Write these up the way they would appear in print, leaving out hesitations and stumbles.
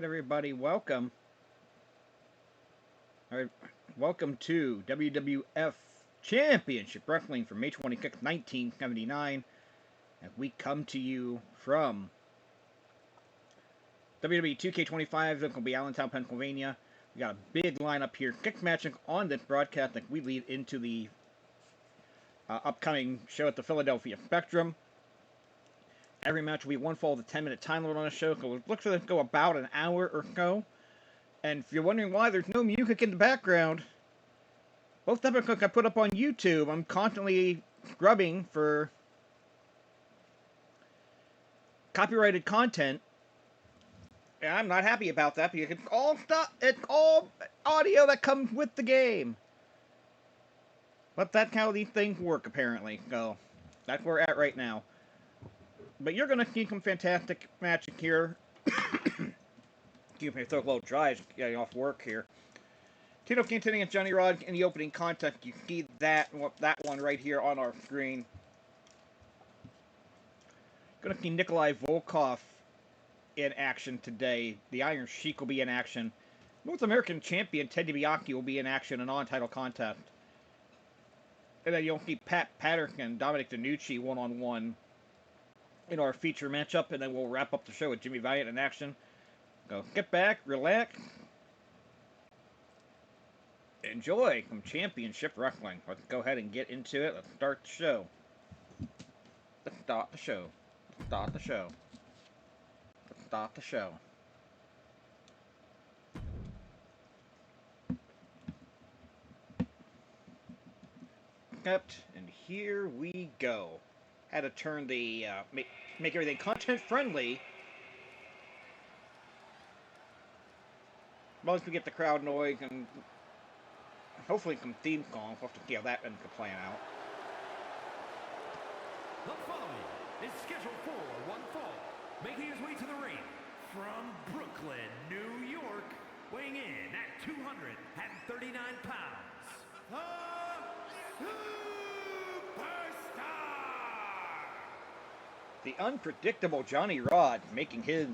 Alright, everybody, welcome. Alright, welcome to WWF Championship Wrestling for May 26, 1979. And we come to you from WWE 2K25, it's going to be Allentown, Pennsylvania. We got a big lineup here. Six matches on this broadcast that we lead into the upcoming show at the Philadelphia Spectrum. Every match will be one fall with a 10-minute time limit on the show, so it looks like it'll go about an hour or so. And if you're wondering why there's no music in the background, both episodes I put up on YouTube, I'm constantly scrubbing for copyrighted content. And I'm not happy about that because it's all audio that comes with the game. But that's how these things work, apparently. So that's where we're at right now. But you're going to see some fantastic matches here. Excuse me, I throw a little dry, just getting off work here. Tito Santana against Johnny Rodz in the opening contest. You see that one right here on our screen. Going to see Nikolai Volkoff in action today. The Iron Sheik will be in action. North American champion Ted DiBiase will be in action in a non-title contest. And then you'll see Patterson and Dominic DeNucci one-on-one in our feature matchup, and then we'll wrap up the show with Jimmy Valiant in action. Go get back, relax, enjoy some championship wrestling. Let's go ahead and get into it. Let's start the show. Let's start the show. Let's start the show. Let's start the show. And here we go. Had to turn the make everything content friendly. As we get the crowd noise and hopefully some theme songs. We'll have to see how that ends up playing out. The following is scheduled for one fall, making his way to the ring from Brooklyn, New York, weighing in at 239 pounds. The Superstar! The unpredictable Johnny Rodz making his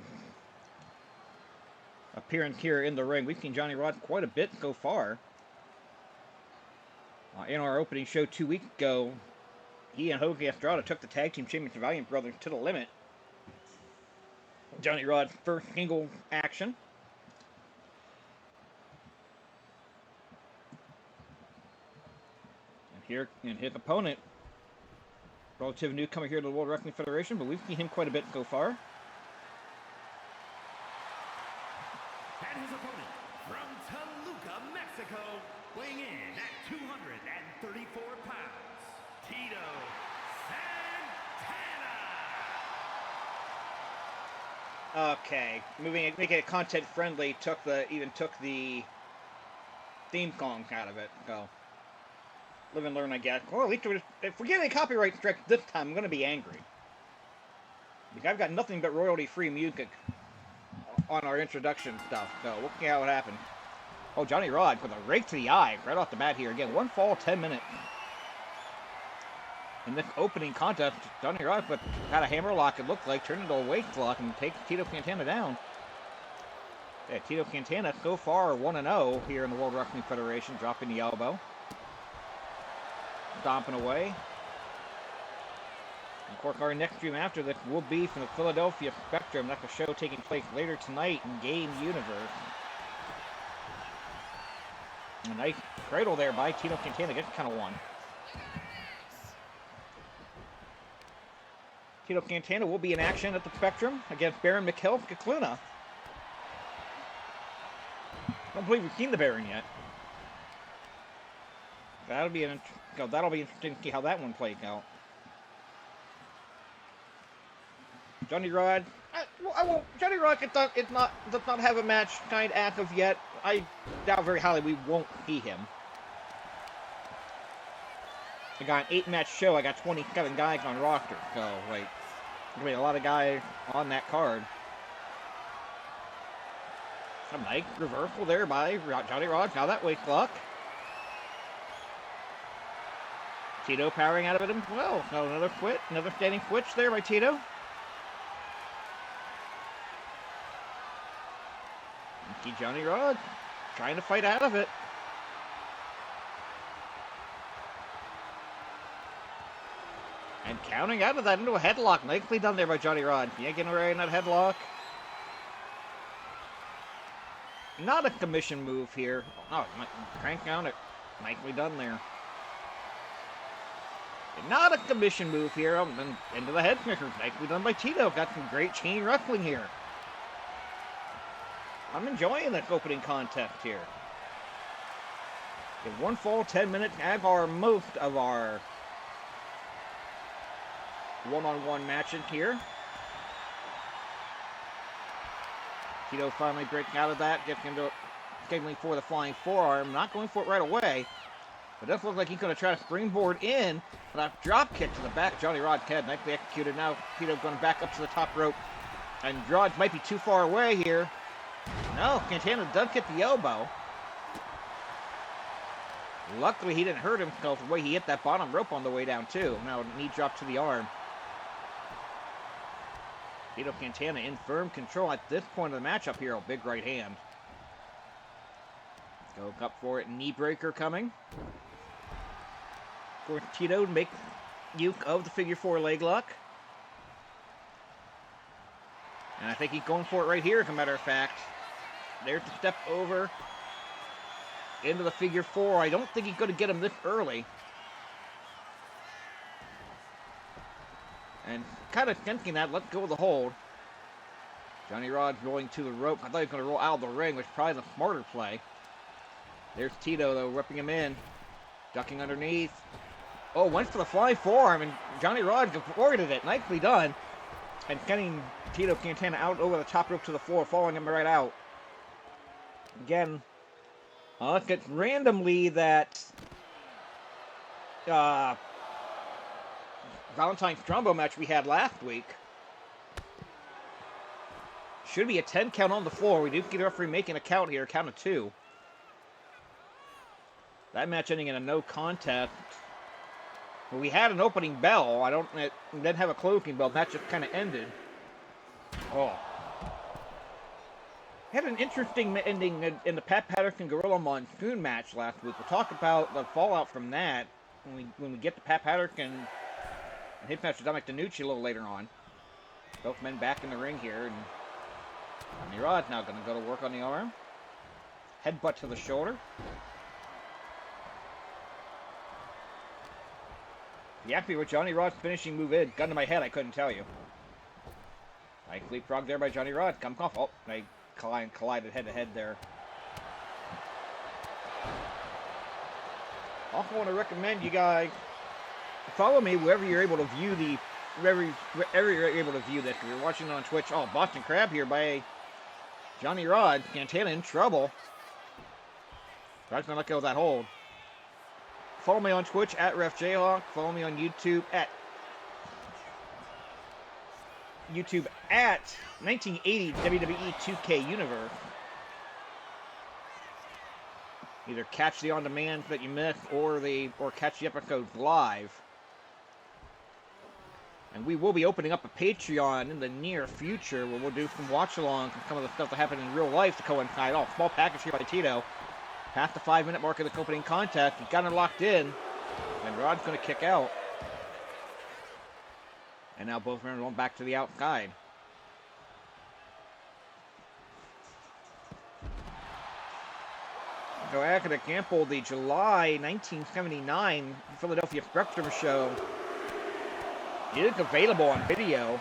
appearance here in the ring. We've seen Johnny Rodz quite a bit so far. In our opening show 2 weeks ago, he and Jose Estrada took the tag team championship Valiant brothers to the limit. Johnny Rodz' first single action. And his opponent, relative newcomer here to the World Wrestling Federation, but we've seen him quite a bit so far. And his opponent from Toluca, Mexico, weighing in at 234 pounds, Tito Santana. Okay, making it content friendly even took the theme song out of it. Go. Live and learn, I guess. Well, at least if we're getting a copyright strike this time, I'm going to be angry. Because I've got nothing but royalty-free music on our introduction stuff, so we'll see how it happens. Oh, Johnny Rodz with a rake to the eye right off the bat here. Again, one fall, 10 minutes. In this opening contest, Johnny Rodz had a hammerlock, it looked like, turned into a waist lock and takes Tito Santana down. Yeah, Tito Santana so far 1-0 here in the World Wrestling Federation, dropping the elbow. Stomping away. And of course, our next stream after this will be from the Philadelphia Spectrum. That's a show taking place later tonight in Game Universe. A nice cradle there by Tito Santana. Gets kind of one. Tito Santana will be in action at the Spectrum against Baron Mikhail Kakluna. I don't believe we've seen the Baron yet. That'll be interesting to see how that one plays out. Johnny Rodz, Johnny Rodz does not have a match kind as of yet. I doubt very highly we won't see him. I got an 8-match show. I got 27 guys on roster, so like, there's gonna be a lot of guys on that card. Some nice reversal there by Johnny Rodz. Now that waist lock. Tito powering out of it as well. So another standing switch there by Tito. Sneaky Johnny Rodz trying to fight out of it. And counting out of that into a headlock. Nicely done there by Johnny Rodz. Yanking right in that headlock. Not a commission move here. Oh, crank down it. Nicely done there. Not a commission move here. And into the head smacker. Nicely done by Tito. Got some great chain wrestling here. I'm enjoying this opening contest here. In one fall, 10 minutes, have our most of our one-on-one matches here. Tito finally breaking out of that, gets into signaling for the flying forearm, not going for it right away. But it does look like he's going to try to springboard in, but a drop kick to the back. Johnny Rodz head nicely executed. Now Tito going back up to the top rope, and Rodz might be too far away here. No, Santana does get the elbow. Luckily, he didn't hurt himself the way he hit that bottom rope on the way down, too. Now, knee drop to the arm. Tito Santana in firm control at this point of the matchup here. A big right hand. Go up for it. Knee breaker coming. For Tito to make use of the figure four leg lock. And I think he's going for it right here, as a matter of fact. There's the step over into the figure four. I don't think he's going to get him this early. And kind of sensing that, let go of the hold. Johnny Rodz rolling to the rope. I thought he was going to roll out of the ring, which is probably the smarter play. There's Tito, though, ripping him in. Ducking underneath. Oh, went for the flying forearm, and Johnny Rodz avoided it. Nicely done. And getting Tito Santana out over the top rope to the floor, following him right out. Again, look at randomly that Valentine's Strombo match we had last week. Should be a 10 count on the floor. We do get the referee making a count here, count of 2. That match ending in a no contest. Well, we had an opening bell. It didn't have a closing bell. That just kind of ended. Oh. Had an interesting ending in the Pat Patterson Gorilla Monsoon match last week. We'll talk about the fallout from that when we get to Pat Patterson and his match with Dominic DeNucci a little later on. Both men back in the ring here, and Johnny Rodz now going to go to work on the arm. Headbutt to the shoulder. You asked me what Johnny Rodz' finishing move is. Gun to my head, I couldn't tell you. Nice leapfrog there by Johnny Rodz. Come off. Oh, they collided head-to-head there. Also want to recommend you guys follow me wherever you're able to view wherever you're able to view this. If you're watching it on Twitch, oh, Boston Crab here by Johnny Rodz. Santana in trouble. Rodz gonna let go of that hold. Follow me on Twitch at RefJayhawk. Follow me on YouTube at 1980 WWE 2K Universe. Either catch the on-demand that you missed or catch the episodes live. And we will be opening up a Patreon in the near future where we'll do some watch-alongs and some of the stuff that happened in real life to coincide. Oh, small package here by Tito. Past the 5-minute mark of the opening contest. He's got him locked in. And Rod's going to kick out. And now both men are going back to the outside. So as an example, the July 1979 Philadelphia Spectrum show is available on video.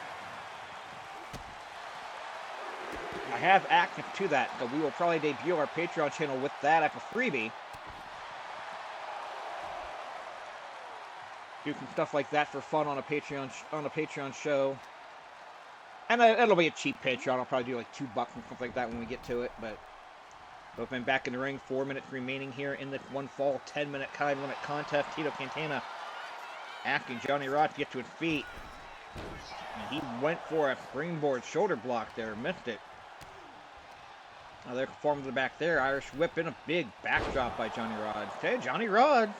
I have access to that, so we will probably debut our Patreon channel with that as a freebie. Do some stuff like that for fun on a Patreon show. And it'll be a cheap Patreon. I'll probably do like $2 and stuff like that when we get to it. But both men back in the ring. 4 minutes remaining here in this one fall 10-minute time limit contest. Tito Santana asking Johnny Rodz to get to his feet. And he went for a springboard shoulder block there. Missed it. Now they're performing to the back there. Irish whip in a big backdrop by Johnny Rodz. Okay, Johnny Rodz.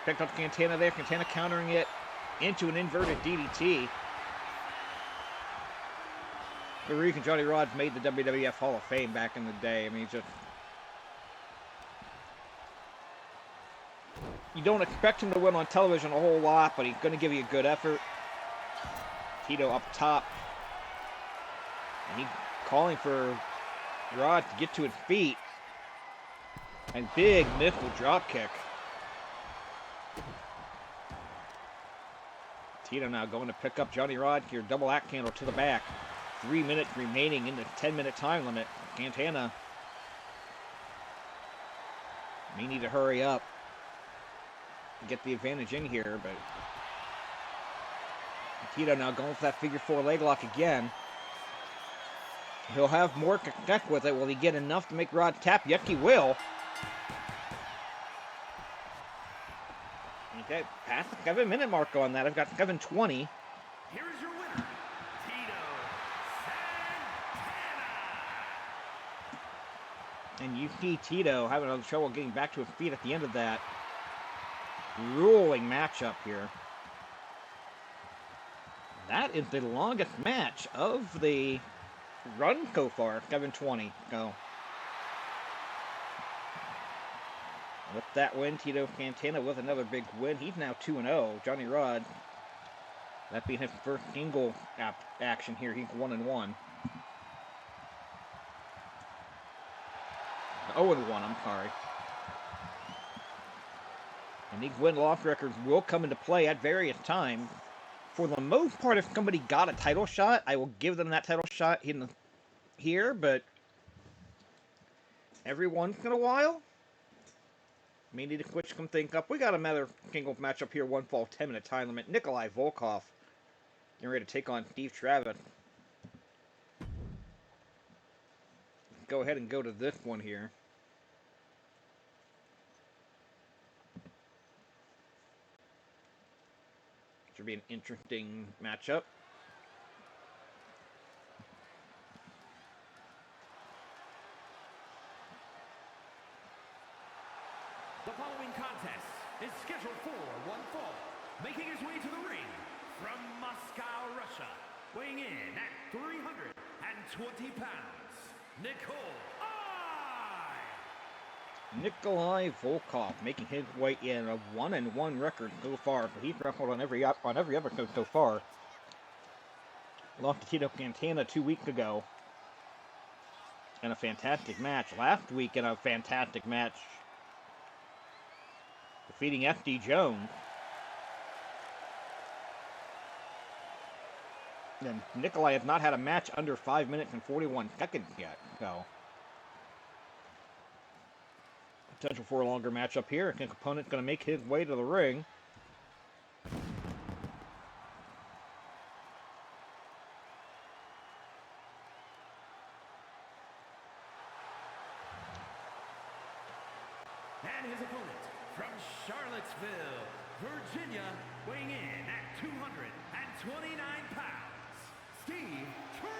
Picked up Santana there. Santana countering it into an inverted DDT. the reason Johnny Rodz made the WWF Hall of Fame back in the day. I mean, just... You don't expect him to win on television a whole lot, but he's going to give you a good effort. Tito up top. And he's calling for Rodz to get to his feet. And big nickel drop kick. Tito now going to pick up Johnny Rodz here. Double axe handle to the back. 3 minutes remaining in the 10-minute time limit. Santana may need to hurry up and get the advantage in here, but Tito now going for that figure 4 leg lock again. He'll have more connect with it. Will he get enough to make Rodz tap? Yes, he will. Okay, past the 7-minute mark on that. I've got 7:20. Here is your winner, Tito Santana. And you see Tito having a little trouble getting back to his feet at the end of that grueling matchup here. That is the longest match of the run so far. 7:20. Go. With that win, Tito Santana with another big win. He's now 2-0. Johnny Rodz, that being his first single action here. He's 1-1. 0-1, I'm sorry. And these win-loss records will come into play at various times. For the most part, if somebody got a title shot, I will give them that title shot here, but every once in a while, may need to switch some things up. We got another single matchup here, 1 fall, 10-minute time limit. Nikolai Volkoff getting ready to take on Steve Travis. Go ahead and go to this one here. Should be an interesting matchup. The following contest is scheduled for 1 fall, making his way to the ring from Moscow, Russia, weighing in at 320 pounds, Nikolai Volkoff making his way in, a 1-1 record so far. But he's wrestled on every episode so far. Lost to Tito Santana 2 weeks ago in a fantastic match. Last week in a fantastic match, defeating SD Jones. And Nikolai has not had a match under 5 minutes and 41 seconds yet, so potential for a longer matchup here. An opponent's going to make his way to the ring. And his opponent from Charlottesville, Virginia, weighing in at 229 pounds, Steve Travis!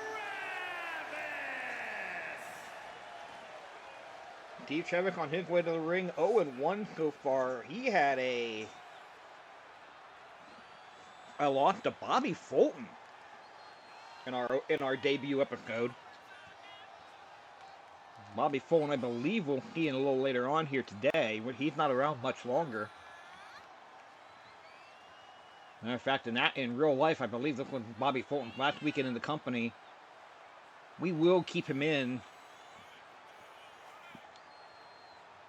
Steve Travis on his way to the ring, 0-1 so far. He had a loss to Bobby Fulton in our debut episode. Bobby Fulton, I believe, we'll see in a little later on here today. He's not around much longer. Matter of fact, in real life, I believe this was Bobby Fulton's last weekend in the company. We will keep him in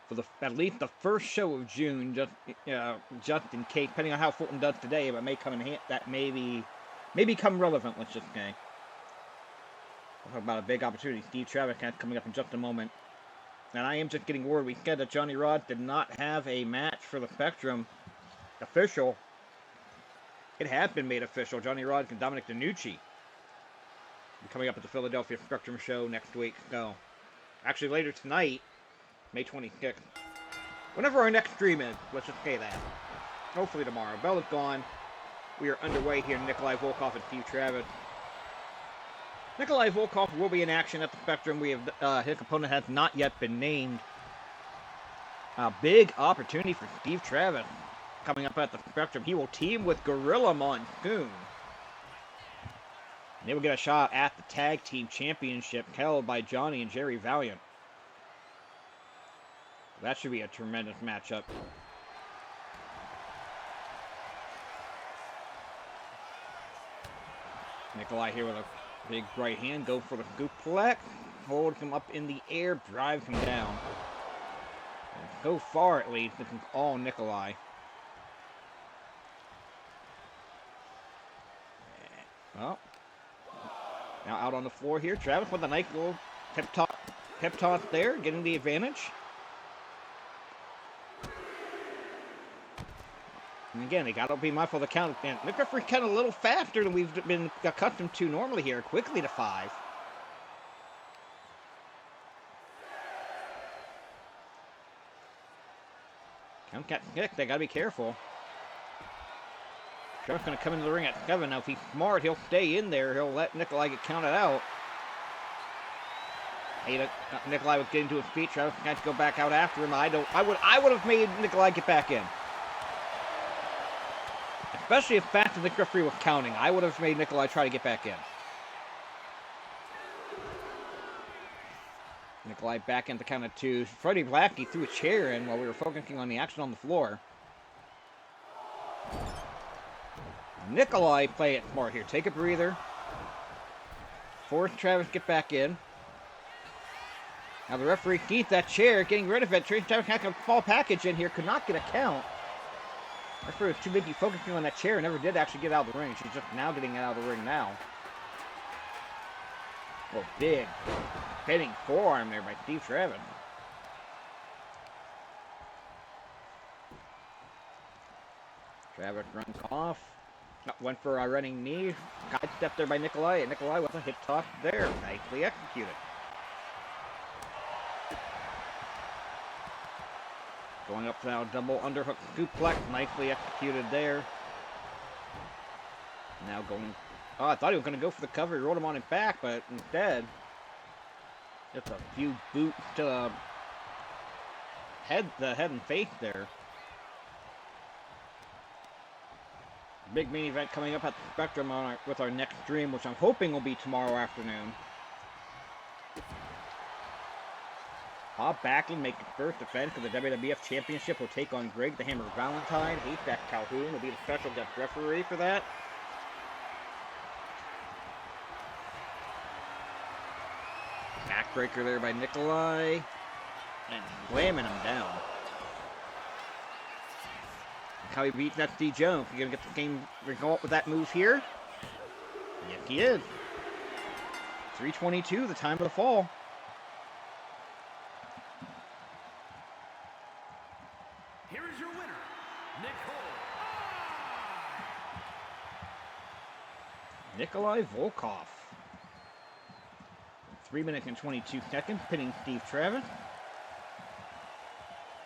for at least the first show of June, just in case, depending on how Fulton does today, but may come in hand, that may become relevant. Let's just say. We'll talk about a big opportunity Steve Travis has coming up in just a moment. And I am just getting word. We said that Johnny Rodz did not have a match for the Spectrum official. It has been made official. Johnny Rodz and Dominic DeNucci coming up at the Philadelphia Spectrum show next week. So, actually later tonight, May 26th. Whenever our next stream is, let's just say that. Hopefully tomorrow. Bell is gone. We are underway here. Nikolai Volkoff and Steve Travis. Nikolai Volkoff will be in action at the Spectrum. We have his opponent has not yet been named. A big opportunity for Steve Travis coming up at the Spectrum. He will team with Gorilla Monsoon. They will get a shot at the Tag Team Championship held by Johnny and Jerry Valiant. That should be a tremendous matchup. Nikolai here with a big right hand. Go for the suplex. Hold him up in the air. Drive him down. Go far at least. This is all Nikolai. Well, now out on the floor here. Travis with a nice little pep talk there, getting the advantage. And again, they got to be mindful of the count. And the referee kind of a little faster than we've been accustomed to normally here. Quickly to 5. Count got kicked. They got to be careful. Travis going to come into the ring at 7. Now, if he's smart, he'll stay in there. He'll let Nikolai get counted out. Nikolai was getting to his feet. Travis had to go back out after him. I would have made Nikolai get back in. Especially if fast as the referee was counting. I would have made Nikolai try to get back in. Nikolai back into count of 2. Freddie Blasky threw a chair in while we were focusing on the action on the floor. Nikolai play it smart here. Take a breather. Force Travis get back in. Now the referee keeps that chair, getting rid of it. Travis had a small package in here. Could not get a count. The referee was too busy focusing on that chair and never did actually get out of the ring. She's just now getting out of the ring now. Oh, big hitting forearm there by Steve Travis. Travis runs off. Went for a running knee. Guide step there by Nikolai. And Nikolai with a hip toss there. Nicely executed. Going up now, double underhook suplex. Nicely executed there. Now going... Oh, I thought he was going to go for the cover. He rolled him on his back, but instead... Just a few boots to the head and face there. Big main event coming up at the Spectrum with our next stream, which I'm hoping will be tomorrow afternoon. Bob Backlund making first defense for the WWF Championship will take on Greg the Hammer Valentine. Haystack Calhoun will be the special guest referee for that. Backbreaker there by Nikolai. And slamming him down. How he beats that Steve Jones. You gonna get the game go up with that move here? Yes, he is. 3:22, the time of the fall. Here is your winner, Nikolai Volkoff. 3 minutes and 22 seconds, pinning Steve Travis.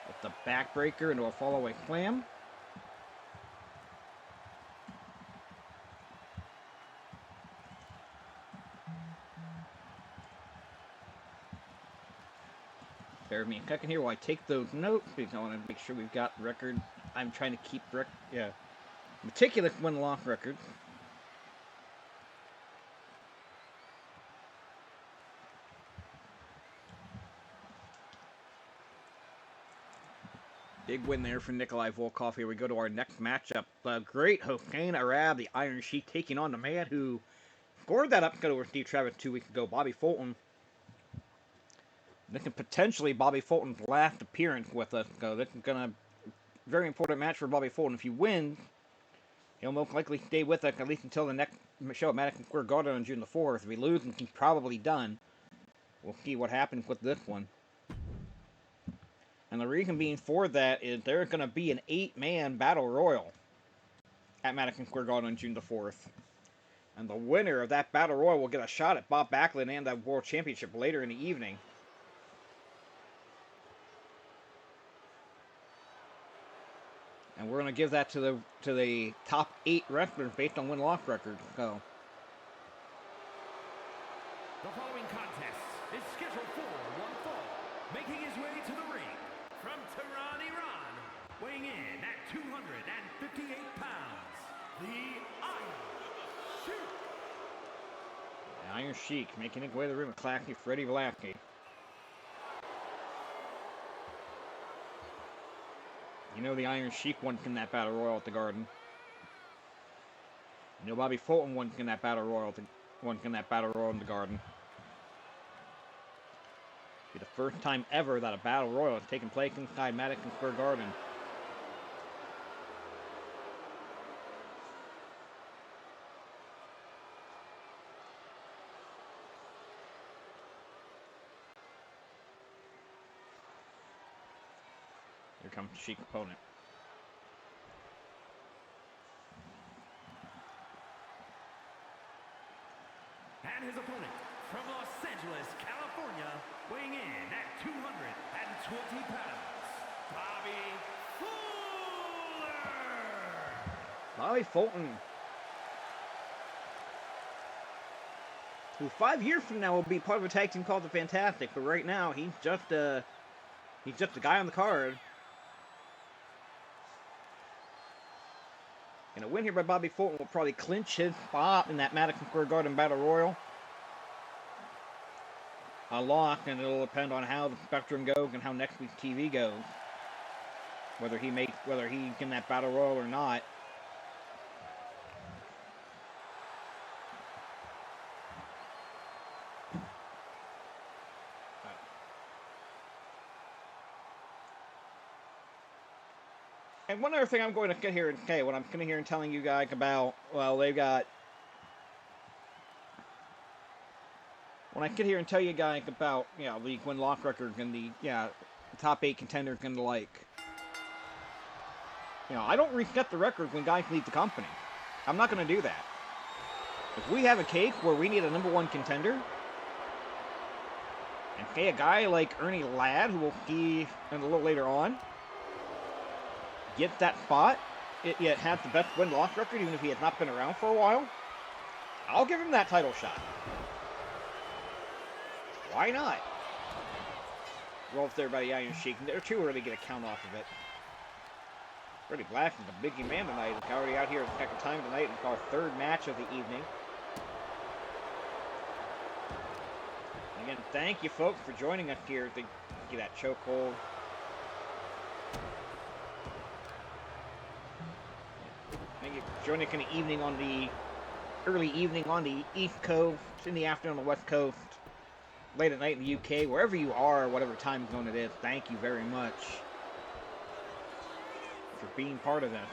With the backbreaker into a fallaway slam. Bear with me a second here while I take those notes because I want to make sure we've got record. I'm trying to keep meticulous win-loss record. Big win there for Nikolai Volkoff. Here we go to our next matchup. The great Hossein Arab, the Iron Sheik, taking on the man who scored that upset over Steve Travis 2 weeks ago, Bobby Fulton. This is potentially Bobby Fulton's last appearance with us. So this is gonna very important match for Bobby Fulton. If he wins, he'll most likely stay with us at least until the next show at Madison Square Garden on June the 4th. If he loses, he's probably done. We'll see what happens with this one. And the reason being for that is there's going to be an 8-man battle royal at Madison Square Garden on June the 4th. And the winner of that battle royal will get a shot at Bob Backlund and that World Championship later in the evening. And we're going to give that to the top 8 wrestlers based on win-loss records. So. The following contest is scheduled for one fall. Making his way to the ring from Tehran, Iran, weighing in at 258 pounds, the Iron Sheik. Iron Sheik making his way to the ring with Clacky Freddie Vlacky. You know the Iron Sheik won in that Battle Royal at the Garden. You know Bobby Fulton won in that Battle Royal in the Garden. Be the first time ever that a Battle Royal has taken place inside Madison Square Garden. Here comes the Sheik opponent. And his opponent from Los Angeles, California, weighing in at 220 pounds, Bobby Fulton. Bobby Fulton, who 5 years from now will be part of a tag team called the Fantastic, but right now he's just a guy on the card. And a win here by Bobby Fulton will probably clinch his spot in that Madison Square Garden Battle Royal. A lock, and it'll depend on how the Spectrum goes and how next week's TV goes. Whether he's in that Battle Royal or not. And one other thing I'm going to get here and say, what I'm sitting here and telling you guys about, well, they've got... When I sit here and tell you guys about, league win loss record and the top 8 contenders and the like, I don't reset the record when guys leave the company. I'm not going to do that. If we have a case where we need a #1 contender, and say a guy like Ernie Ladd, who we'll see a little later on, gets that spot, yet has the best win-loss record, even if he has not been around for a while, I'll give him that title shot. Why not? Roll up there by the Iron Sheik. They're too early to get a count off of it. Freddie Black is a big man tonight. He's already out here a second time tonight. It's our third match of the evening. And again, thank you folks for joining us here to get that chokehold. Thank you for joining us in the evening on the early evening on the East Coast, in the afternoon on the West Coast, late at night in the UK, wherever you are, whatever time zone it is. Thank you very much for being part of that.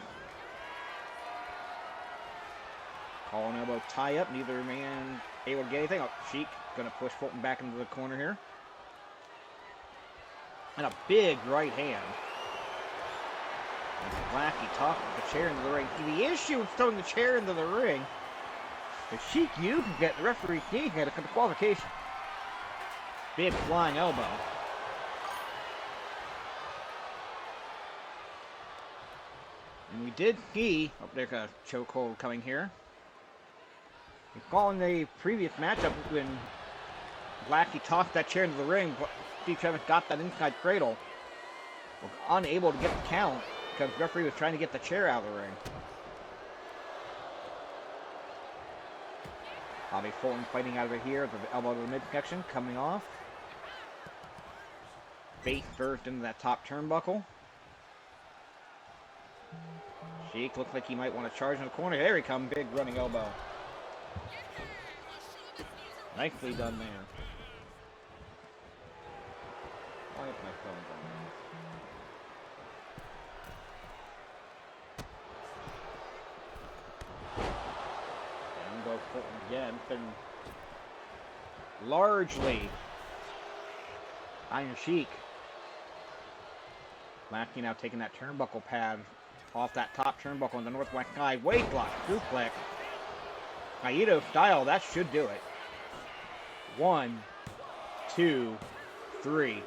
Collar and elbow tie up. Neither man able to get anything. Oh, Sheik going to push Fulton back into the corner here. And a big right hand. And Blackie talking the chair into the ring. The issue with throwing the chair into the ring is Sheik, you can get the referee's knee, get a qualification. Big flying elbow. And we did see, oh, there's a chokehold coming here. Recalling the previous matchup when Blackie tossed that chair into the ring, Steve Travis got that inside cradle. Was unable to get the count because the referee was trying to get the chair out of the ring. Bobby Fulton fighting out of it here. The elbow to the midsection coming off. Face first into that top turnbuckle. Sheik looks like he might want to charge in the corner. There he comes. Big running elbow. Nicely done there. Why is my phone going? And go Fulton again. Been largely Iron Sheik. Blackie now taking that turnbuckle pad off that top turnbuckle on the northwest side. Weight block, suplex. Naito style, that should do it. 1, 2, 3.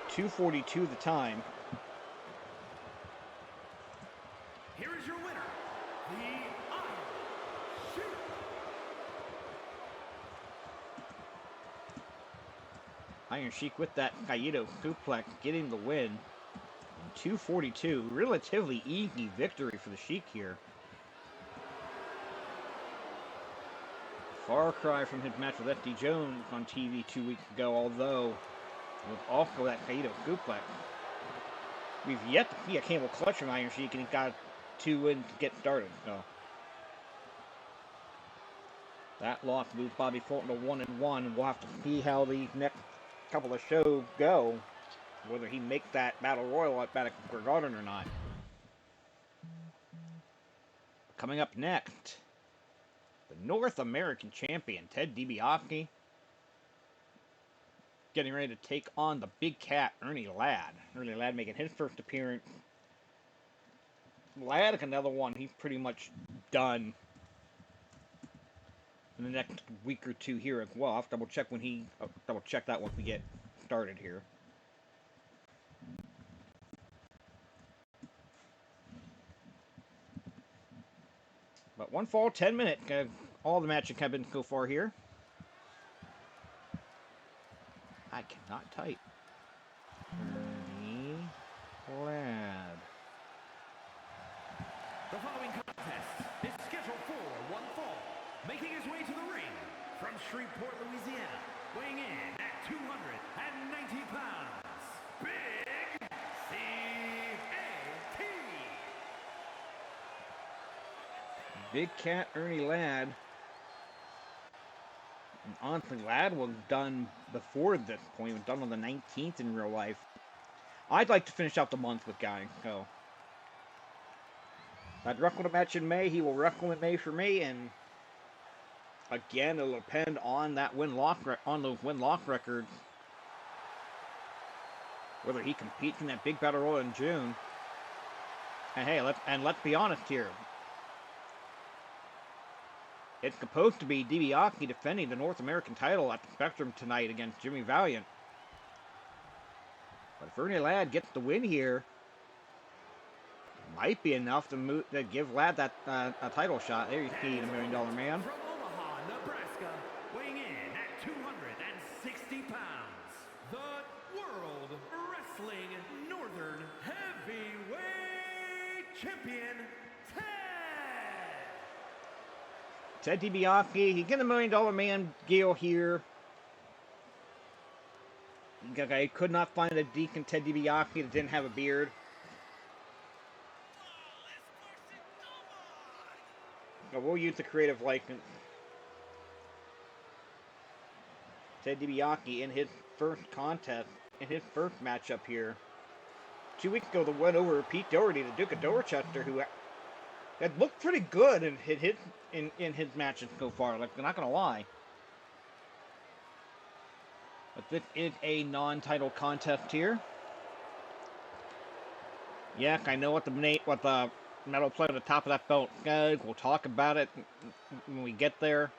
2:42 the time. Here is your winner, the Iron Sheik. Iron Sheik with that Naito suplex getting the win. 2:42, relatively easy victory for the Sheik here. Far cry from his match with FD Jones on TV 2 weeks ago, although with also that Tito suplex. We've yet to see a Cable clutch from Iron Sheik, and he got 2 wins to get started. So that loss moves Bobby Fulton to 1-1. We'll have to see how these next couple of shows go, whether he makes that Battle Royal at Madison Square Garden or not. Coming up next, the North American Champion, Ted DiBiase, getting ready to take on the Big Cat, Ernie Ladd. Ernie Ladd making his first appearance. Ladd, another one, he's pretty much done in the next week or two here as well. I'll have to double check that once we get started here. But 1 fall, 10 minutes. All the matches have been so far here. I cannot type. Ernie Ladd. The following contest is scheduled for 1 fall. Making his way to the ring from Shreveport, Louisiana, weighing in at 290 pounds, Big C-A-T. Big Cat Ernie Ladd. And honestly, Ladd was done before this point. He was done on the 19th in real life. I'd like to finish out the month with guy. So I'd wrestle a match in May. He will wrestle in May for me, and again, it'll depend on that those win-loss records, whether he competes in that big battle royal in June. And hey, let's be honest here. It's supposed to be DiBiase defending the North American title at the Spectrum tonight against Jimmy Valiant. But if Ernie Ladd gets the win here, might be enough to give Ladd that a title shot. There you see the $1 Million Man. From Omaha, Nebraska, weighing in at 260 pounds, the World Wrestling Northern Heavyweight Champion, Ted DiBiase, he get the $1 Million Man deal here. I could not find a decent Ted DiBiase that didn't have a beard. So we'll use the creative license. Ted DiBiase in his first contest, in his first matchup here. 2 weeks ago, the win over Pete Doherty, the Duke of Dorchester, who had looked pretty good in his matches so far. Like, I'm not gonna lie. But this is a non-title contest here. Yeah, I know what the metal plate at the top of that belt is. We'll talk about it when we get there.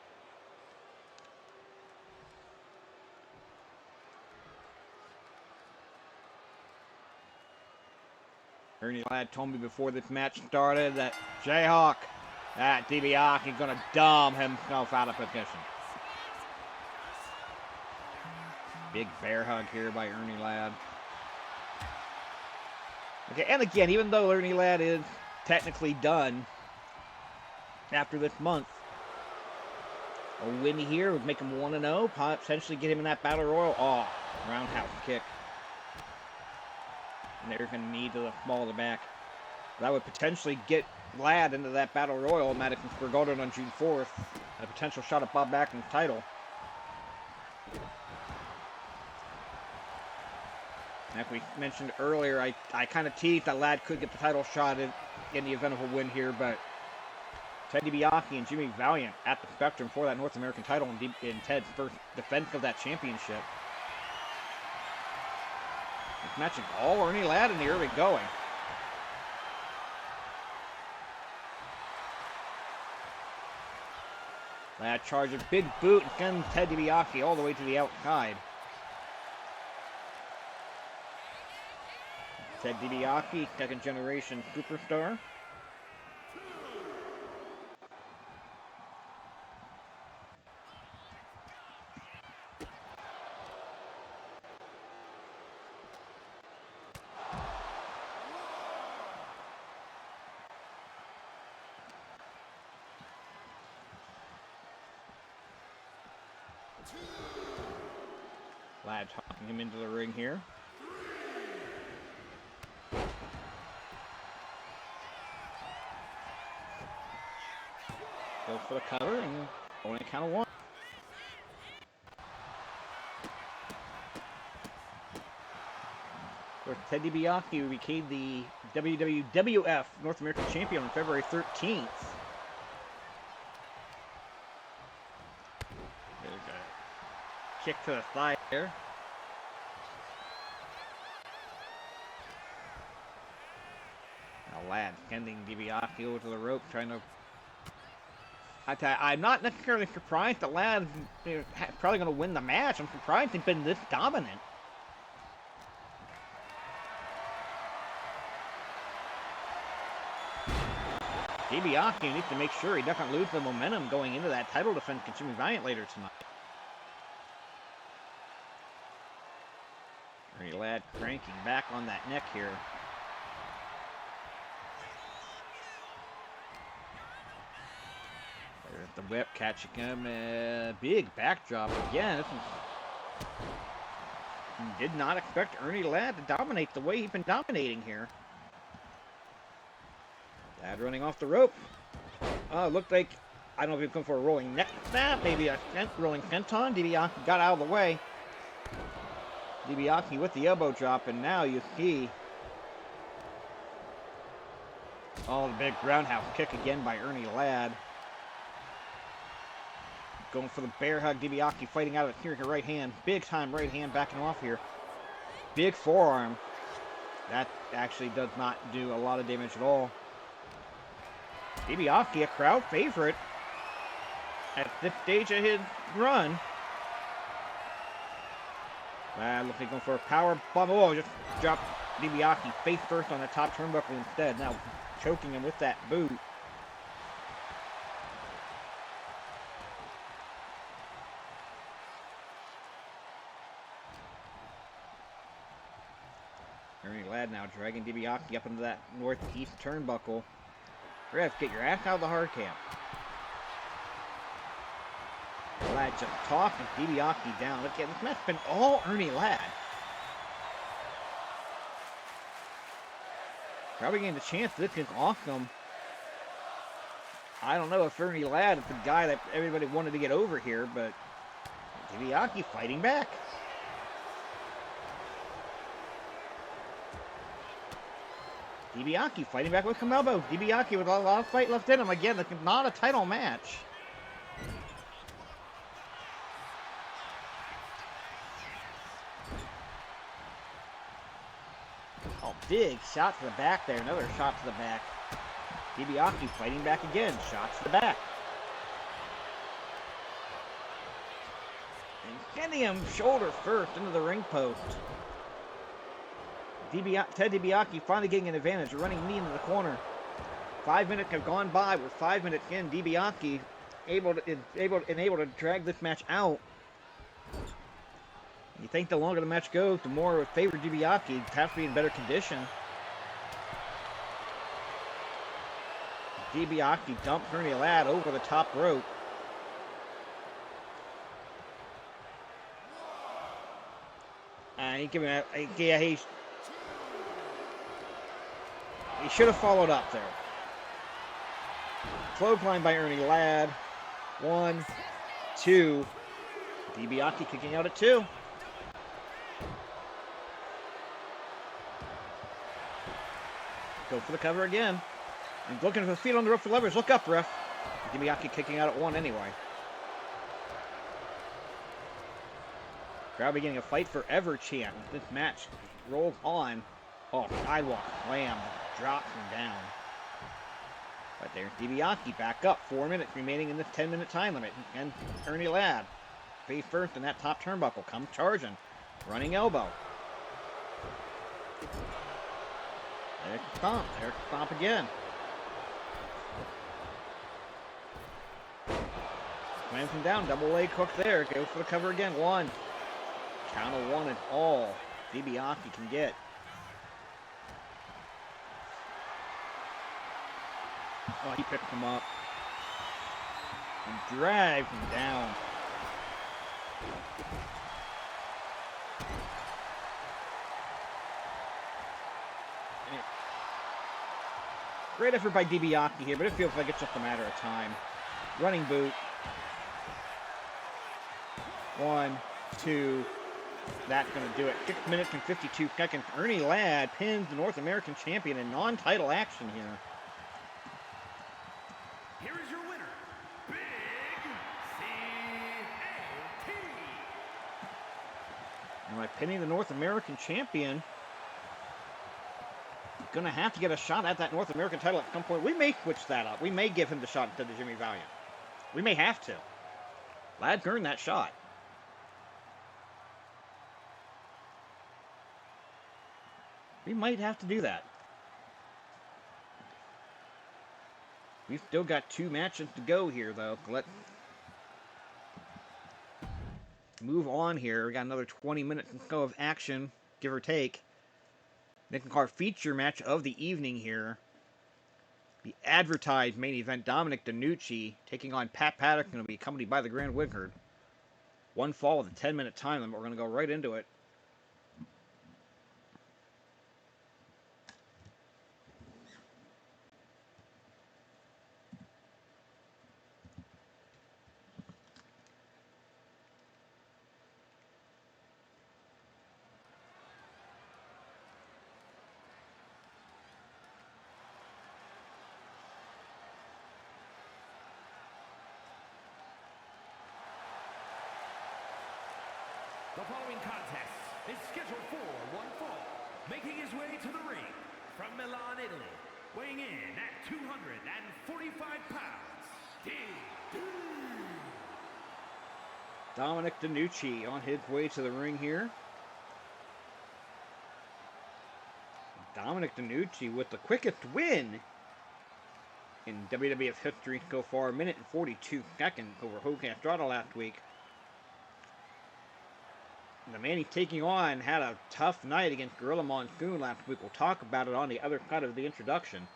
Ernie Ladd told me before this match started that Jayhawk, that DiBiase is gonna dumb himself out of position. Big bear hug here by Ernie Ladd. Okay, and again, even though Ernie Ladd is technically done after this month, a win here would make him 1-0, potentially get him in that Battle Royal. Oh, roundhouse kick. And there's a knee to the small of the back. That would potentially get Ladd into that Battle Royal at Madison Square Garden on June 4th. And a potential shot at Bob Backlund's title. Like we mentioned earlier, I kind of teased that Ladd could get the title shot in the event of a win here, but Ted DiBiase and Jimmy Valiant at the Spectrum for that North American title in Ted's first defense of that championship. This match is all Ernie Ladd in the early going. Ladd charges, big boot, and sends Ted DiBiase all the way to the outside. Ted DiBiase, second generation superstar. Ladd talking him into the ring here. Goes for the cover and only a count of one. Of course, Ted DiBiase became the WWF North American Champion on February 13th. There's a kick to the thigh there. Now Ladd sending DiBiase over to the rope, trying to... I'm not necessarily surprised that Ladd's probably going to win the match. I'm surprised he's been this dominant. DiBiase needs to make sure he doesn't lose the momentum going into that title defense consuming Valiant later tonight. Ernie Ladd cranking back on that neck here. There's the whip catching him. Big backdrop again. Did not expect Ernie Ladd to dominate the way he's been dominating here. Ladd running off the rope. Oh, it looked like, I don't know if he was going for a rolling neck snap, maybe a rolling senton. DiBiase got out of the way. DiBiase with the elbow drop, and now you see, oh, the big roundhouse kick again by Ernie Ladd. Going for the bear hug. DiBiase fighting out of the right hand. Big time right hand backing off here. Big forearm. That actually does not do a lot of damage at all. DiBiase, a crowd favorite at this stage of his run. Looks like going for a power bomb. Oh, just dropped DiBiase face first on the top turnbuckle instead. Now choking him with that boot. Ernie Ladd now dragging DiBiase up into that northeast turnbuckle. Ref, get your ass out of the hard cam. Ladd just talking DiBiase down. Look at this match been all Ernie Ladd. Probably getting the chance. This is awesome. I don't know if Ernie Ladd is the guy that everybody wanted to get over here, but DiBiase fighting back. DiBiase fighting back with some elbows. DiBiase with a lot of fight left in him. Again, this is not a title match. Oh, big shot to the back there. Another shot to the back. DiBiase fighting back again. Shots to the back. And sending him shoulder first into the ring post. Ted DiBiase finally getting an advantage, running knee into the corner. 5 minutes have gone by. We're 5 minutes in. DiBiase able to drag this match out. You think the longer the match goes, the more it would favor DiBiase. Has to be in better condition. DiBiase dumped Ernie Ladd over the top rope. He giving that. Yeah, he should have followed up there. Clothesline by Ernie Ladd. 1, 2. DiBiase kicking out at 2. Go for the cover again. And looking for the feet on the rope for leverage. Look up, ref. DiBiase kicking out at 1 anyway. Crowd beginning a fight forever chant. This match rolls on. Oh, sidewalk slam. Drops him down. But there's DiBiase back up. 4 minutes remaining in this 10-minute time limit. And Ernie Ladd, face first in that top turnbuckle, comes charging. Running elbow. There's the stomp. There's the stomp again. Slams him down. Double leg hook there. Goes for the cover again. 1. Count of 1 is all DiBiase can get. Oh, he picks him up and drags him down. Great effort by DiBiase here, but it feels like it's just a matter of time. Running boot. 1, 2. That's going to do it. 6 minutes and 52 seconds. Ernie Ladd pins the North American champion in non-title action here. Here is your winner, Big C-A-T. And by pinning the North American champion, going to have to get a shot at that North American title at some point. We may switch that up. We may give him the shot instead of Jimmy Valiant. We may have to. Ladd's earned that shot. We might have to do that. We've still got 2 matches to go here, though. Let's move on here. We got another 20 minutes or so of action, give or take. Next card feature match of the evening here. The advertised main event, Dominic DeNucci taking on Pat Patterson, going to be accompanied by the Grand Wizard. 1 fall with a 10-minute time limit. We're going to go right into it. The following contest is scheduled for 1 fall, making his way to the ring from Milan, Italy, weighing in at 245 pounds, Dominic DeNucci on his way to the ring here. Dominic DeNucci with the quickest win in WWF history so far, a minute and 42 seconds over Hogan Estrada last week. The man he's taking on had a tough night against Gorilla Monsoon last week. We'll talk about it on the other side of the introduction.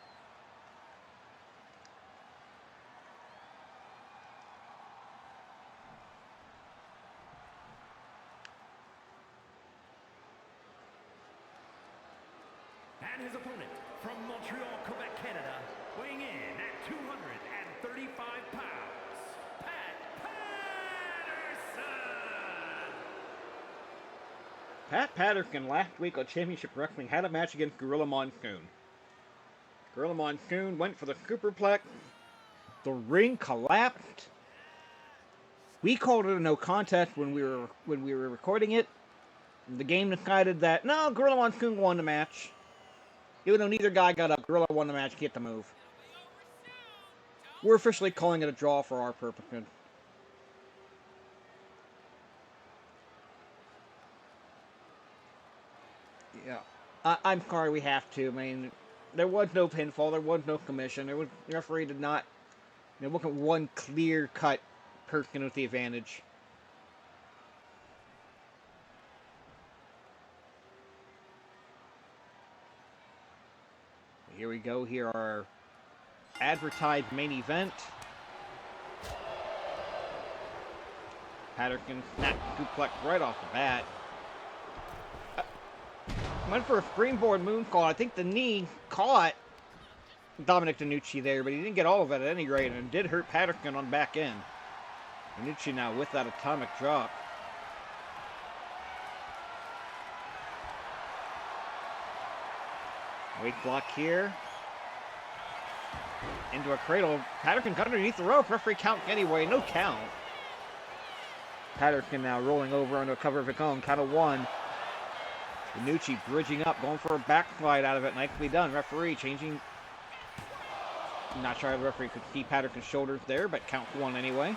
And his opponent from Montreal, Quebec, Canada, weighing in at 235 pounds, Pat Patterson. Pat Patterson last week on Championship Wrestling had a match against Gorilla Monsoon. Gorilla Monsoon went for the superplex. The ring collapsed. We called it a no contest when we were recording it. The game decided that no, Gorilla Monsoon won the match. Even though neither guy got up, Gorilla won the match, get the move. We're officially calling it a draw for our purposes. Yeah, I'm sorry we have to. I mean, there was no pinfall, there was no commission. The referee did not. Look at one clear-cut person with the advantage. Here we go. Here our advertised main event. Patterson snapped suplex right off the bat. Went for a springboard moonsault. I think the knee caught Dominic DeNucci there, but he didn't get all of it at any rate, and it did hurt Patterson on the back end. DeNucci now with that atomic drop. Weight block here. Into a cradle. Patterson got underneath the rope. Referee count anyway. No count. Patterson now rolling over under a cover of his own. Count of 1. DeNucci bridging up, going for a backslide out of it. Nicely done. Referee changing. Not sure how the referee could see Patterson's shoulders there, but count 1 anyway.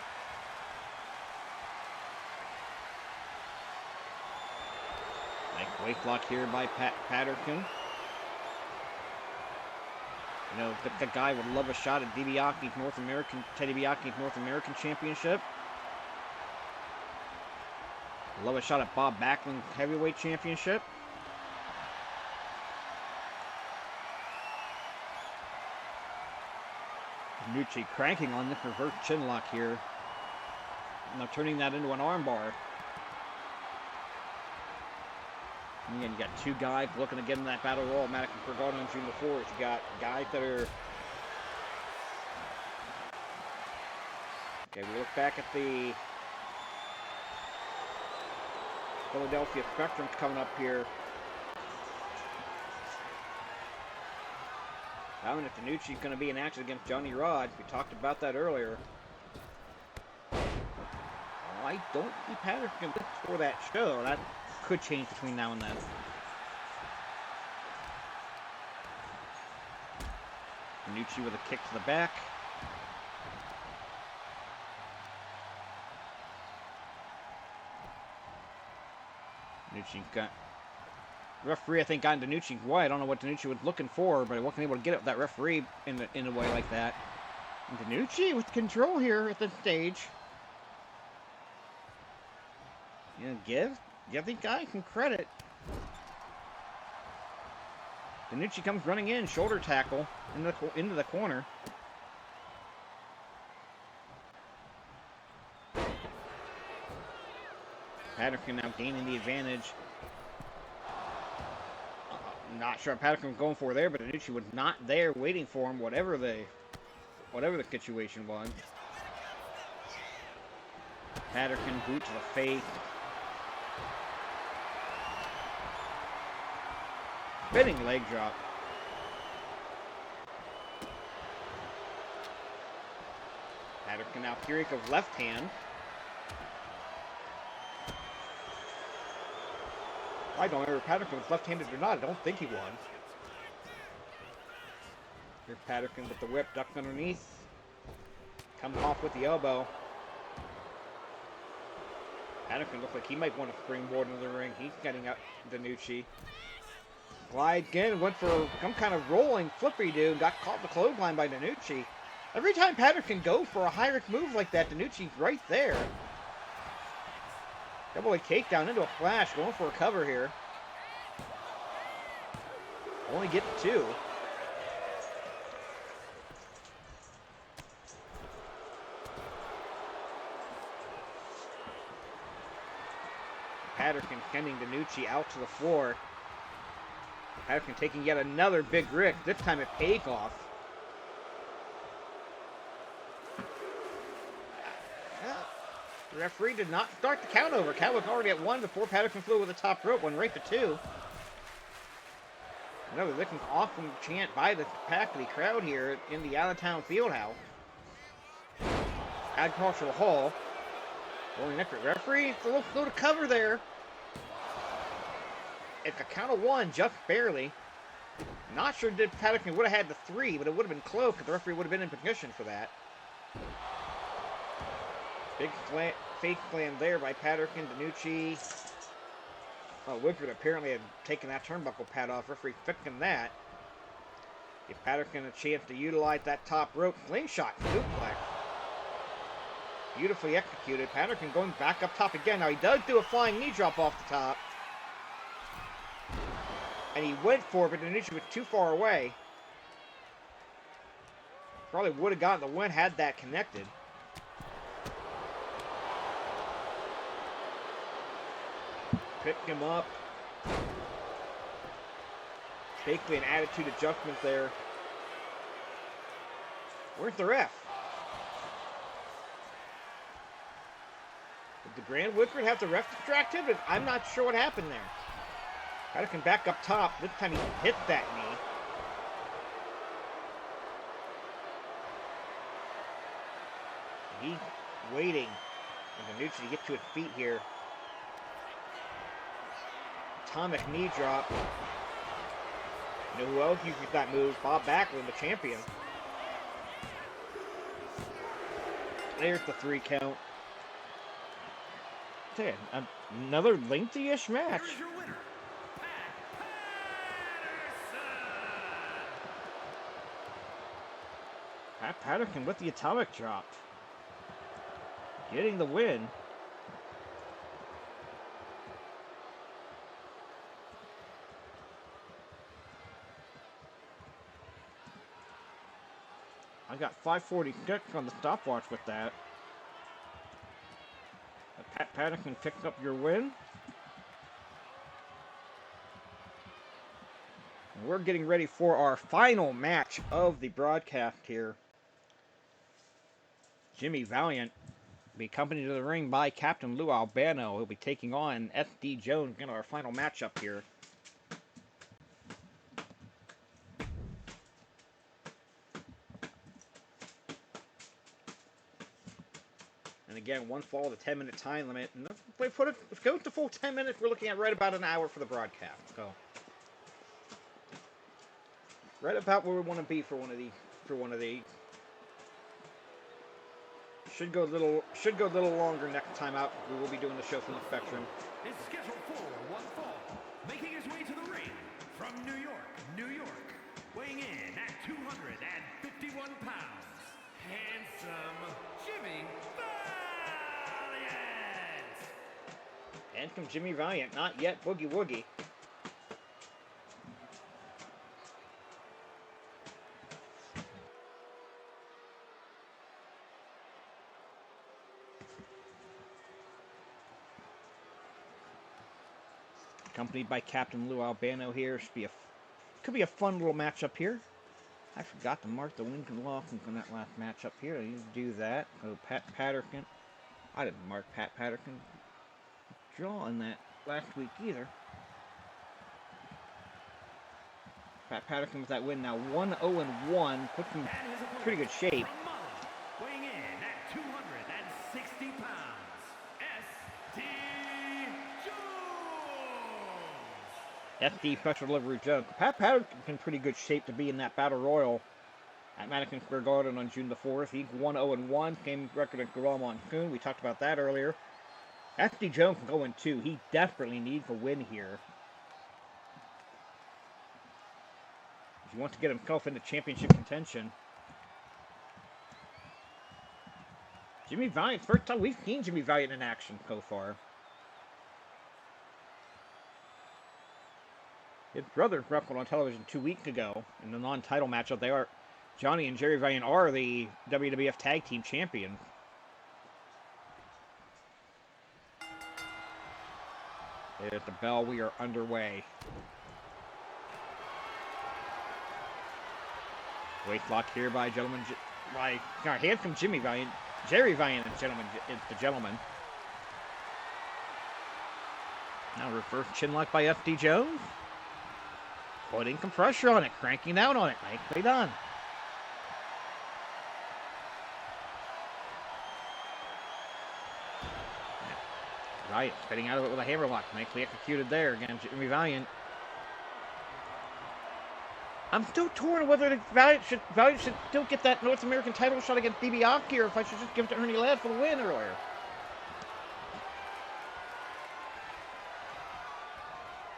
Nice weight block here by Patterson. You know, the guy would love a shot at DiBiase's North American Championship. Love a shot at Bob Backlund's Heavyweight Championship. DeNucci cranking on this reverse chin lock here. Now turning that into an armbar. And again, you got two guys looking to get in that battle royal. Maddox and Pergado and Junior Force. You got guys that are... Okay, we look back at the Philadelphia Spectrum's coming up here. Dominic DeNucci is going to be in action against Johnny Rodz. We talked about that earlier. Well, I don't see Patterson for that show. That could change between now and then. DeNucci with a kick to the back. DeNucci got... Referee, I think, got DeNucci wide. I don't know what DeNucci was looking for, but he wasn't able to get it with that referee in a way like that. And DeNucci with control here at this stage. You know, give the guy some credit. DeNucci comes running in, shoulder tackle into the corner. Patterson now gaining the advantage. Not sure what Patterson was going for there, but DeNucci was not there waiting for him, whatever the situation was. Patterson boot to the face. Spinning leg drop. Patterson now Keurig of left hand. I don't remember if Patterson was left-handed or not. I don't think he was. Here's Patterson with the whip, ducked underneath. Comes off with the elbow. Patterson looks like he might want to springboard into the ring. He's getting out DeNucci. Glide again, went for some kind of rolling flippy-do, got caught in the clothesline by DeNucci. Every time Patterson goes for a high-risk move like that, DeNucci's right there. Double leg takedown into a flash, going for a cover here. Only get two. Patterson sending DeNucci out to the floor. Patterson taking yet another big risk, this time at takeoff. The referee did not start the count over. Count was already at 1 before Patterson flew with the top rope, went right to 2. Another looking awesome chant by the Packly crowd here in the Allentown Fieldhouse. Agricultural Hall. Going next to referee. It's a little slow to cover there. It's a count of 1, just barely. Not sure did Patterson would have had the 3, but it would have been close because the referee would have been in position for that. Big fake slam there by Patterson, DeNucci. Woodford apparently had taken that turnbuckle pad off. Referee fixing that. Give Patterson a chance to utilize that top rope slingshot suplex. Beautifully executed. Patterson going back up top again. Now he does do a flying knee drop off the top. And he went for it, but DeNucci was too far away. Probably would have gotten the win had that connected. Picked him up. Basically an attitude adjustment there. Where's the ref? Did the Grand Woodford have the ref distracted? I'm not sure what happened there. Patterson back up top. This time he hit that knee. He's waiting for DeNucci to get to his feet here. Atomic knee drop. You know who else uses that move? Bob Backlund, the champion. There's the 3 count. Okay, another lengthy-ish match. Here's your winner, Pat Patterson with the atomic drop. Getting the win. I got 5:46 on the stopwatch with that. Pat Patterson picks up your win. We're getting ready for our final match of the broadcast here. Jimmy Valiant will be accompanied to the ring by Captain Lou Albano. He'll be taking on S.D. Jones in our final matchup here. And again, one fall, the 10-minute time limit. And if we put it, if it goes to full 10 minutes, we're looking at right about an hour for the broadcast. So, right about where we want to be for one of these. Should go a little longer next time out. We will be doing the show from the Spectrum. Is scheduled for one fall, making his way to the ring from New York, weighing in at 251 pounds, handsome Jimmy Valiant. And from Jimmy Valiant, not yet Boogie Woogie. Accompanied by Captain Lou Albano here. Could be a fun little matchup here. I forgot to mark the wins and losses from that last matchup here. I need to do that. Oh, Patterson. I didn't mark Pat Patterson draw in that last week either. Pat Patterson with that win now 1-0-1. Puts him in pretty good shape. Weighing in at 260 pounds, S.D. SD Special Delivery Jones. Pat Patterson's in pretty good shape to be in that Battle Royal at Madison Square Garden on June the 4th. He's 1-0-1. Same record as Gorilla Monsoon. We talked about that earlier. SD Jones can go in 2. He desperately needs a win here. If he wants to get himself into championship contention. Jimmy Valiant, first time we've seen Jimmy Valiant in action so far. His brothers wrestled on television 2 weeks ago in the non-title matchup. Johnny and Jerry Valiant are the WWF Tag Team Champions. There's the bell. We are underway. Waist lock here by handsome Jimmy Valiant. Jerry Valiant is the gentleman. Now reverse chin lock by S.D. Jones. Putting some pressure on it, cranking down on it. Nicely done. Valiant spitting out of it with a hammerlock. Nicely executed there against Jimmy Valiant. I'm still torn whether the Valiant should still get that North American title shot against DiBiase or if I should just give it to Ernie Ladd for the win earlier.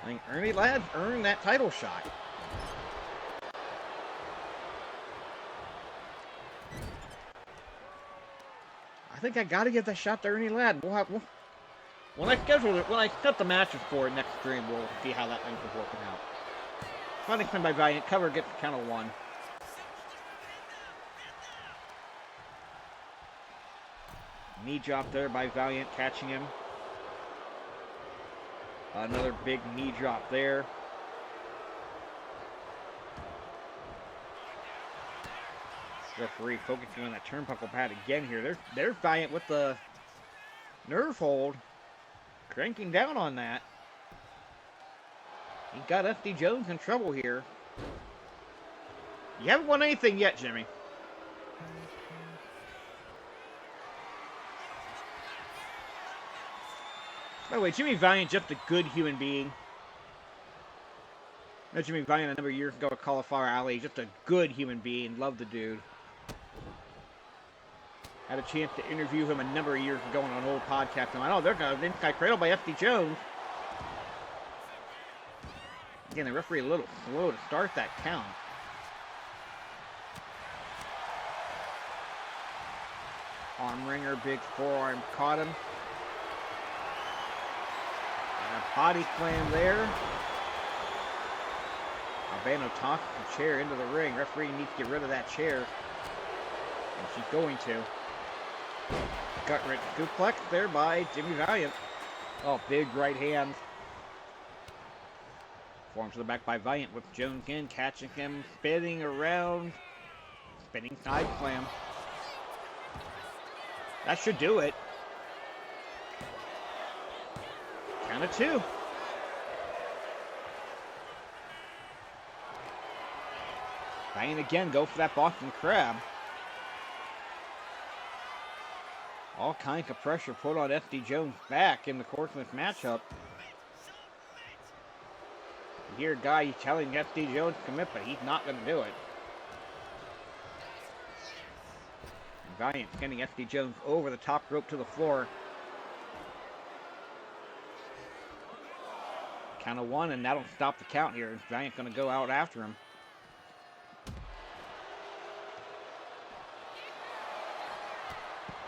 I think Ernie Ladd earned that title shot. I think I got to give that shot to Ernie Ladd. When I set the matches for it next stream, we'll see how that ends up working out. Funny spin by Valiant. Cover gets the count of 1. Knee drop there by Valiant, catching him. Another big knee drop there. Referee focusing on that turnbuckle pad again here. There's Valiant with the nerve hold. Cranking down on that. He got S.D. Jones in trouble here. You haven't won anything yet, Jimmy. By the way, Jimmy Valiant, just a good human being. I met Jimmy Valiant a number of years ago at Cauliflower Alley. Just a good human being. Love the dude. Had a chance to interview him a number of years ago on an old podcast. And I know they're going to inside cradle by S.D. Jones. Again, the referee a little slow to start that count. Arm wringer, big forearm caught him. And a body slam there. Albano tosses the chair into the ring. Referee needs to get rid of that chair. And she's going to. Gut wrench suplex there by Jimmy Valiant. Oh, big right hand. Forms to the back by Valiant with Jones in, catching him, spinning around. Spinning side slam. That should do it. Count of 2. Valiant again, go for that Boston Crab. All kinds of pressure put on FD Jones' back in the course of this matchup. You hear a guy telling FD Jones to commit, but he's not going to do it. And Valiant sending FD Jones over the top rope to the floor. Count of 1, and that'll stop the count here. Valiant going to go out after him.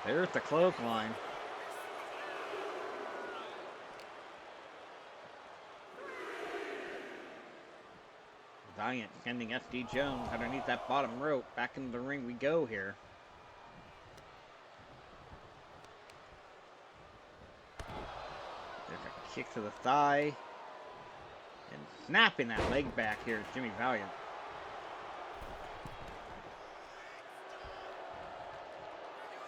There's the clothesline. Valiant sending FD Jones underneath that bottom rope. Back into the ring we go here. There's a kick to the thigh. And snapping that leg back here is Jimmy Valiant.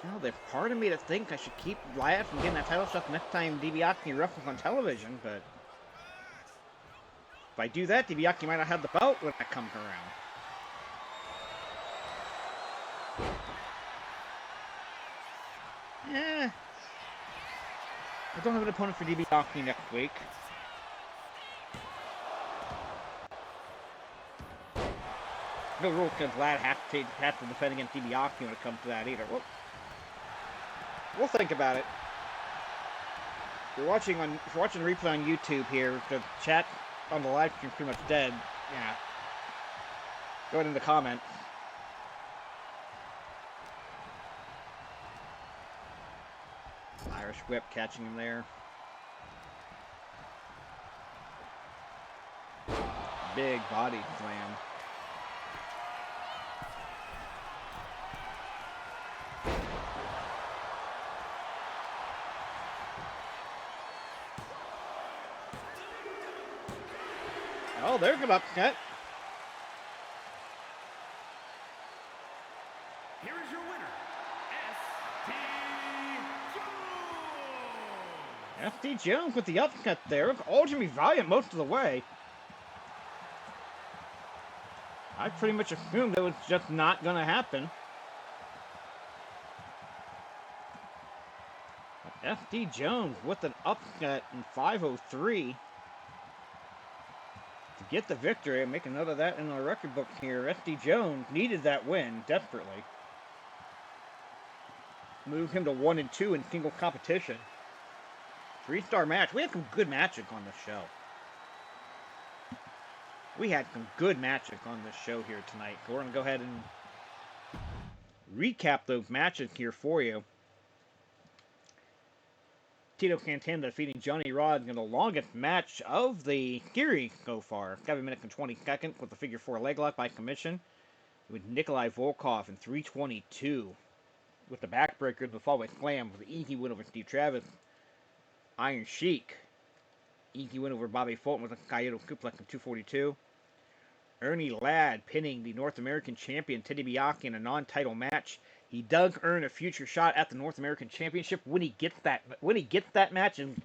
You know, there's part of me that thinks I should keep Wyatt from getting that title shot next time DiBiase wrestles on television, but if I do that, DiBiase might not have the belt when that comes around. I don't have an opponent for DiBiase next week. No rule says Vlad has to defend against DiBiase when it comes to that either. Well, we'll think about it. If you're watching the replay on YouTube here, the chat on the live stream pretty much dead. Yeah. Go ahead in the comments. Irish whip catching him there. Big body slam. Oh, there's an upset. Here is your winner, FD Jones with the upset there. All Jimmy Valiant most of the way. I pretty much assumed it was just not going to happen. But FD Jones with an upset in 5:03. To get the victory and make a note of that in our record book here. FD Jones needed that win desperately. Move him to 1-2 in single competition. 3-star match. We had some good matches on this show. We had some good matches on this show here tonight. So we're going to go ahead and recap those matches here for you. Tito Santana defeating Johnny Rodz in the longest match of the series so far. 7 minutes and 20 seconds with the figure 4 leg lock by commission. With Nikolai Volkoff in 3:22. With the backbreaker, the fall by slam with an easy win over Steve Travis. Iron Sheik. Easy win over Bobby Fulton with a Kyoto suplex in 2:42. Ernie Ladd pinning the North American champion Teddy DiBiase in a non-title match. He does earn a future shot at the North American Championship when he gets that match, and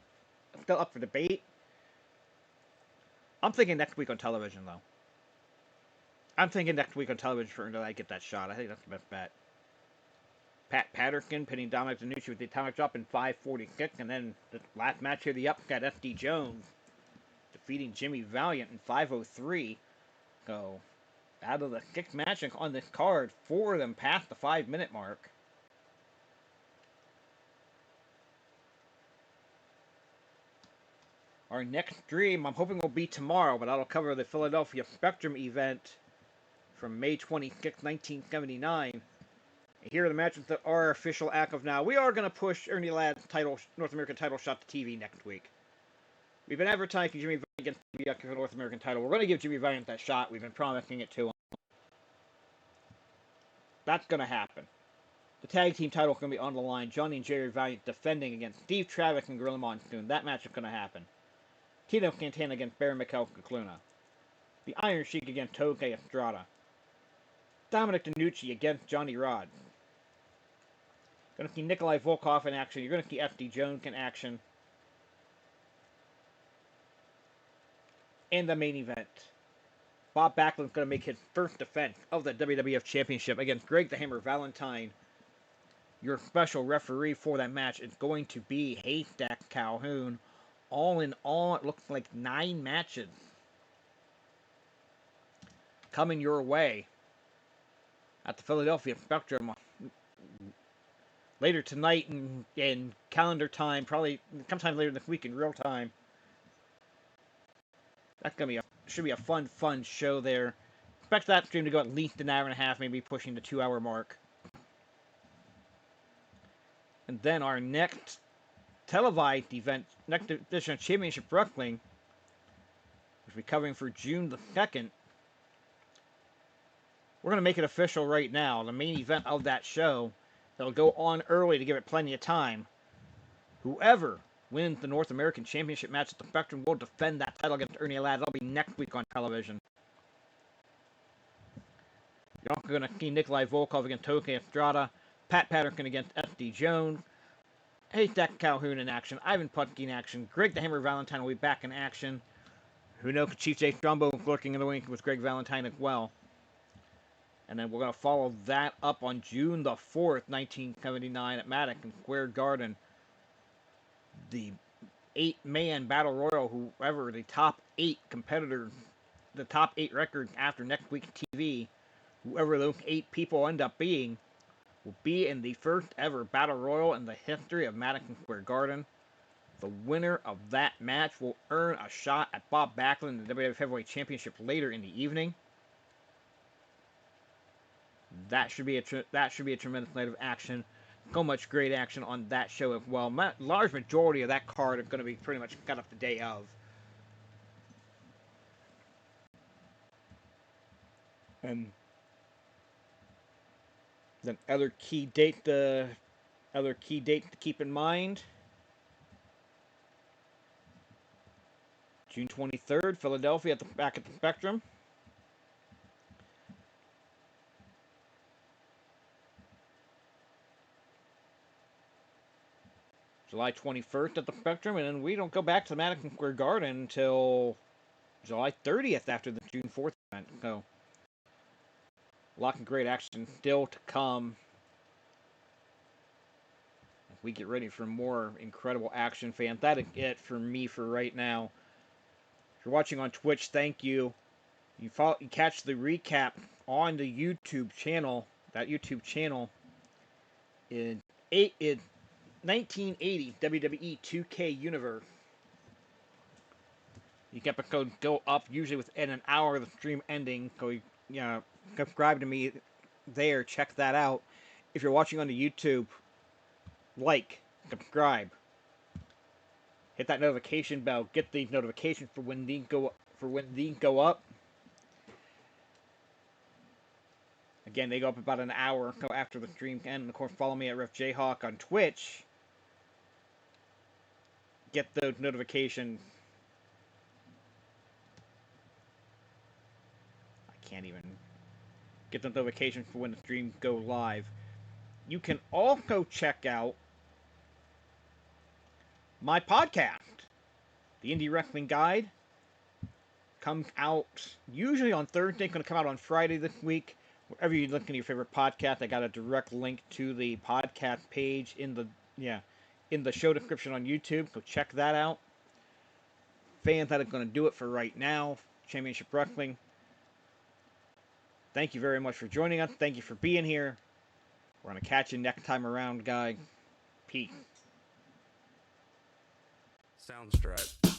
still up for debate. I'm thinking next week on television, though. I'm thinking next week on television for until I get that shot. I think that's the best bet. Patterson pinning Dominic DeNucci with the atomic drop in 5:46, and then the last match here, the upset FD Jones defeating Jimmy Valiant in 5:03. So, out of the 6 matches on this card, 4 of them passed the 5-minute mark. Our next stream, I'm hoping will be tomorrow, but that'll cover the Philadelphia Spectrum event from May 26, 1979. Here are the matches that are official act of now. We are going to push Ernie Ladd's North American title shot to TV next week. We've been advertising Jimmy Valiant against DiBiase for the North American title. We're going to give Jimmy Valiant that shot. We've been promising it to him. That's going to happen. The tag team title is going to be on the line. Johnny and Jerry Valiant defending against Steve Travis and Gorilla Monsoon. That match is going to happen. Tito Santana against Baron Mikel Kakluna. The Iron Sheik against Toke Estrada. Dominic DeNucci against Johnny Rodz. Going to see Nikolai Volkoff in action. You're going to see FD Jones in action. In the main event, Bob Backlund's going to make his first defense of the WWF Championship against Greg the Hammer Valentine. Your special referee for that match is going to be Haystack Calhoun. All in all, it looks like 9 matches coming your way at the Philadelphia Spectrum later tonight in calendar time, probably sometime later this week in real time. That's gonna be should be a fun show there. Expect that stream to go at least an hour and a half, maybe pushing the 2-hour mark. And then our next televised event, next edition of Championship Wrestling, which will be covering for June the 2nd. We're gonna make it official right now. The main event of that show, that'll go on early to give it plenty of time. Whoever wins the North American Championship match at the Spectrum will defend that title against Ernie. That'll be next week on television. You're also going to see Nikolai Volkoff against Toke Estrada, Pat Patterson against SD Jones, Haystack Calhoun in action, Ivan Putski in action, Greg the Hammer Valentine will be back in action. Who knows, Chief J. Strombo lurking in the wing with Greg Valentine as well. And then we're going to follow that up on June the 4th, 1979 at Madison Square Garden. The 8-man battle royal, whoever the top 8 competitors, the top 8 records after next week's TV, whoever those 8 people end up being, will be in the first ever battle royal in the history of Madison Square Garden. The winner of that match will earn a shot at Bob Backlund in the WWF Heavyweight Championship later in the evening. That should be a tremendous night of action. So much great action on that show as well. Large majority of that card is going to be pretty much cut up the day of. And then other key dates to keep in mind. June 23rd, Philadelphia back at the Spectrum. July 21st at the Spectrum, and then we don't go back to the Madison Square Garden until July 30th after the June 4th event. So, a lot of great action still to come. We get ready for more incredible action, fans. That is it for me for right now. If you're watching on Twitch, thank you. You catch the recap on the YouTube channel. That YouTube channel in 1980 WWE 2K Universe. The episodes go up usually within an hour of the stream ending. So, subscribe to me there. Check that out. If you're watching on the YouTube, like, subscribe, hit that notification bell. Get the notifications for when these go up. Again, they go up about an hour or so after the stream ends. And of course, follow me at Ref Jayhawk on Twitch. Get those notifications. I can't even get the notifications for when the streams go live. You can also check out my podcast, The Indie Wrestling Guide. Comes out usually on Thursday. It's going to come out on Friday this week. Wherever you look in your favorite podcast, I got a direct link to the podcast page in the show description on YouTube. So check that out. Fans, that is going to do it for right now. Championship Wrestling. Thank you very much for joining us. Thank you for being here. We're going to catch you next time around, guys. Peace. Soundstripe.